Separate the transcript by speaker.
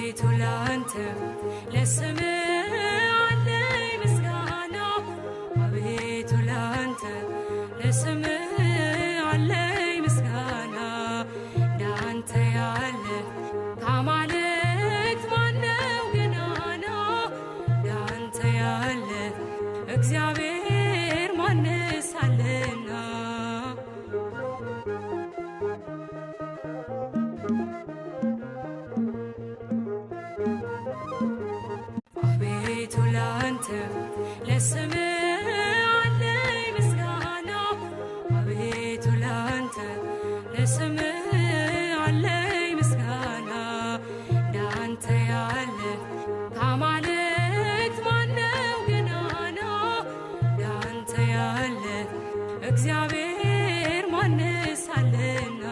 Speaker 1: አቤቱ ላንተ ለስምህ አለኝ ምስጋና አቤቱ ላንተ ለስምህ አለኝ ምስጋና እንዳንተ ያለ ከአማልክት ማነው ገናና እንዳንተ ያለ እግዚአብሔር ማንስ አለና አቤቱ ላንተ ለስምህ አለኝ ምስጋና አቤቱ ላንተ ለስምህ አለኝ ምስጋና እንዳንተ ያለ ከአማልክት ማነው ገናና እንዳንተ ያለ እግዚአብሔር ማንስ አለና